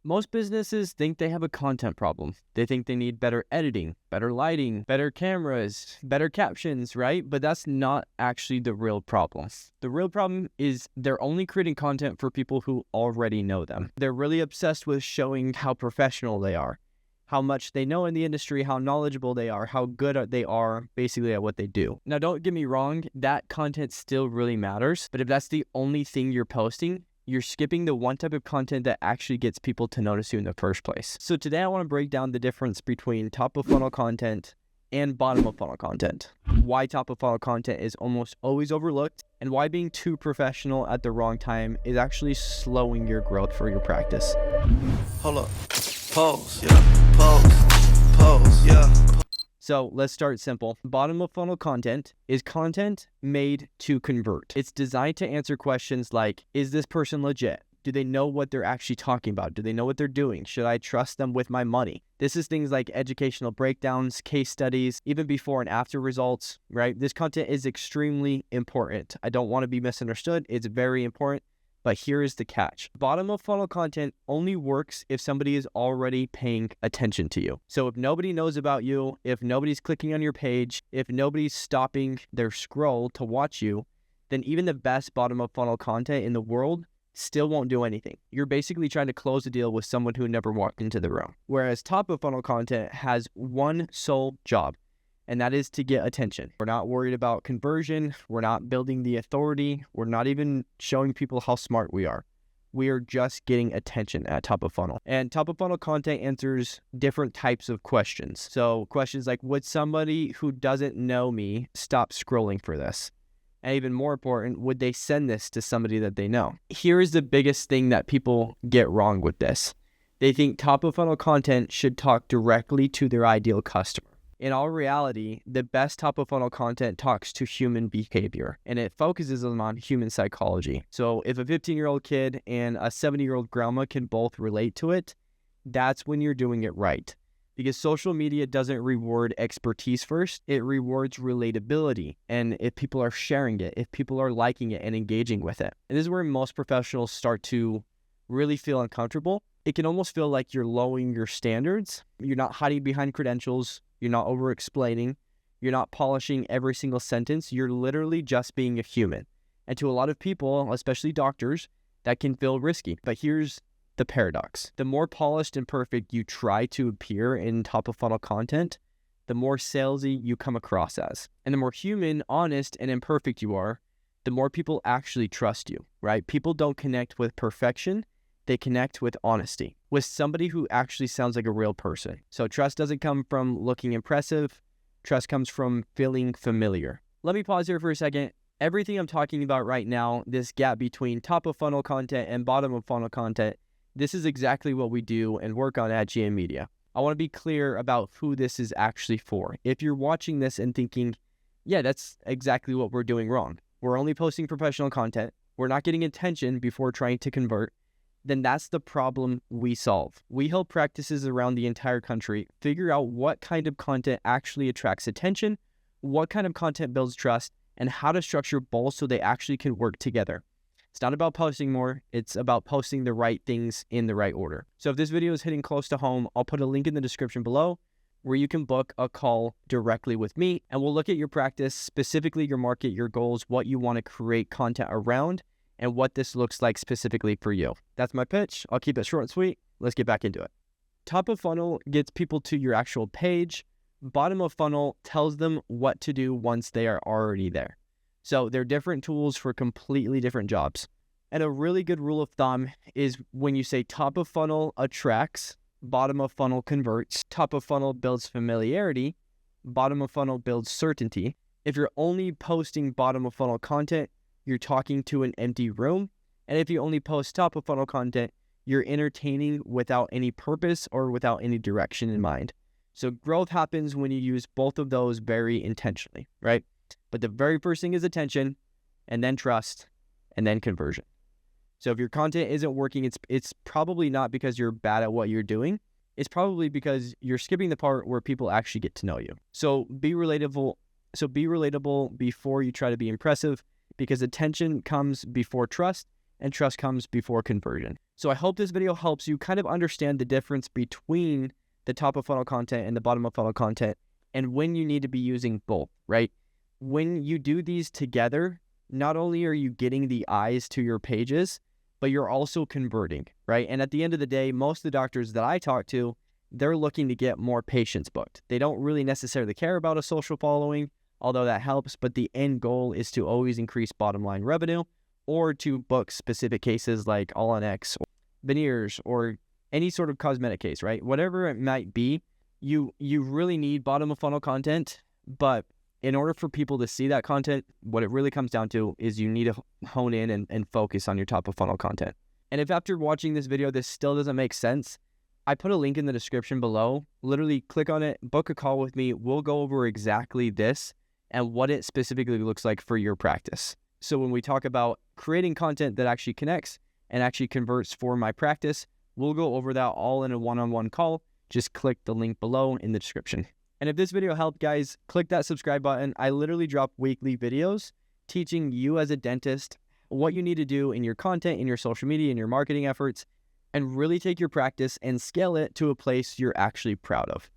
Most businesses think they have a content problem. They think they need better editing, better lighting, better cameras, better captions, right? But that's not actually the real problem. The real problem is they're only creating content for people who already know them. They're really obsessed with showing how professional they are, how much they know in the industry, how knowledgeable they are, how good they are basically at what they do. Now, don't get me wrong, that content still really matters, but if that's the only thing you're posting, you're skipping the one type of content that actually gets people to notice you in the first place. So today I want to break down the difference between top of funnel content and bottom of funnel content, why top of funnel content is almost always overlooked, and why being too professional at the wrong time is actually slowing your growth for your practice. Hold up. Pause. Yeah. Pause. Yeah. So let's start simple. Bottom of funnel content is content made to convert. It's designed to answer questions like, is this person legit? Do they know what they're actually talking about? Do they know what they're doing? Should I trust them with my money? This is things like educational breakdowns, case studies, even before and after results, right? This content is extremely important. I don't want to be misunderstood. It's very important. But here is the catch. Bottom of funnel content only works if somebody is already paying attention to you. So if nobody knows about you, if nobody's clicking on your page, if nobody's stopping their scroll to watch you, then even the best bottom of funnel content in the world still won't do anything. You're basically trying to close a deal with someone who never walked into the room. Whereas top of funnel content has one sole job, and that is to get attention. We're not worried about conversion. We're not building the authority. We're not even showing people how smart we are. We are just getting attention at top of funnel. And top of funnel content answers different types of questions. So questions like, would somebody who doesn't know me stop scrolling for this? And even more important, would they send this to somebody that they know? Here is the biggest thing that people get wrong with this. They think top of funnel content should talk directly to their ideal customer. In all reality, the best top of funnel content talks to human behavior, and it focuses on human psychology. So if a 15-year-old kid and a 70-year-old grandma can both relate to it, that's when you're doing it right. Because social media doesn't reward expertise first, it rewards relatability. And if people are sharing it, if people are liking it and engaging with it. And this is where most professionals start to really feel uncomfortable. It can almost feel like you're lowering your standards. You're not hiding behind credentials. You're not over-explaining. You're not polishing every single sentence. You're literally just being a human. And to a lot of people, especially doctors, that can feel risky. But here's the paradox. The more polished and perfect you try to appear in top of funnel content, the more salesy you come across as. And the more human, honest, and imperfect you are, the more people actually trust you, right? People don't connect with perfection. They connect with honesty, with somebody who actually sounds like a real person. So trust doesn't come from looking impressive. Trust comes from feeling familiar. Let me pause here for a second. Everything I'm talking about right now, this gap between top of funnel content and bottom of funnel content, this is exactly what we do and work on at GM Media. I want to be clear about who this is actually for. If you're watching this and thinking, yeah, that's exactly what we're doing wrong. We're only posting professional content. We're not getting attention before trying to convert. Then that's the problem we solve. We help practices around the entire country figure out what kind of content actually attracts attention, what kind of content builds trust, and how to structure both so they actually can work together. It's not about posting more, it's about posting the right things in the right order. So if this video is hitting close to home, I'll put a link in the description below where you can book a call directly with me, and we'll look at your practice, specifically your market, your goals, what you want to create content around, and what this looks like specifically for you. That's my pitch. I'll keep it short and sweet. Let's get back into it. Top of funnel gets people to your actual page. Bottom of funnel tells them what to do once they are already there. So they're different tools for completely different jobs. And a really good rule of thumb is when you say top of funnel attracts, bottom of funnel converts, top of funnel builds familiarity, bottom of funnel builds certainty. If you're only posting bottom of funnel content, you're talking to an empty room. And if you only post top of funnel content, you're entertaining without any purpose or without any direction in mind. So growth happens when you use both of those very intentionally, right? But the very first thing is attention, and then trust, and then conversion. So if your content isn't working, it's probably not because you're bad at what you're doing. It's probably because you're skipping the part where people actually get to know you. So be relatable. So be relatable before you try to be impressive, because attention comes before trust, and trust comes before conversion. So I hope this video helps you kind of understand the difference between the top of funnel content and the bottom of funnel content, and when you need to be using both, right? When you do these together, not only are you getting the eyes to your pages, but you're also converting, right? And at the end of the day, most of the doctors that I talk to, they're looking to get more patients booked. They don't really necessarily care about a social following, although that helps, but the end goal is to always increase bottom line revenue, or to book specific cases like All-on-X, or veneers, or any sort of cosmetic case, right? Whatever it might be, you really need bottom of funnel content, but in order for people to see that content, what it really comes down to is you need to hone in and focus on your top of funnel content. And if after watching this video, this still doesn't make sense, I put a link in the description below. Literally click on it, book a call with me. We'll go over exactly this and what it specifically looks like for your practice. So when we talk about creating content that actually connects and actually converts for my practice, we'll go over that all in a one-on-one call. Just click the link below in the description. And if this video helped, guys, click that subscribe button. I literally drop weekly videos teaching you as a dentist what you need to do in your content, in your social media, in your marketing efforts, and really take your practice and scale it to a place you're actually proud of.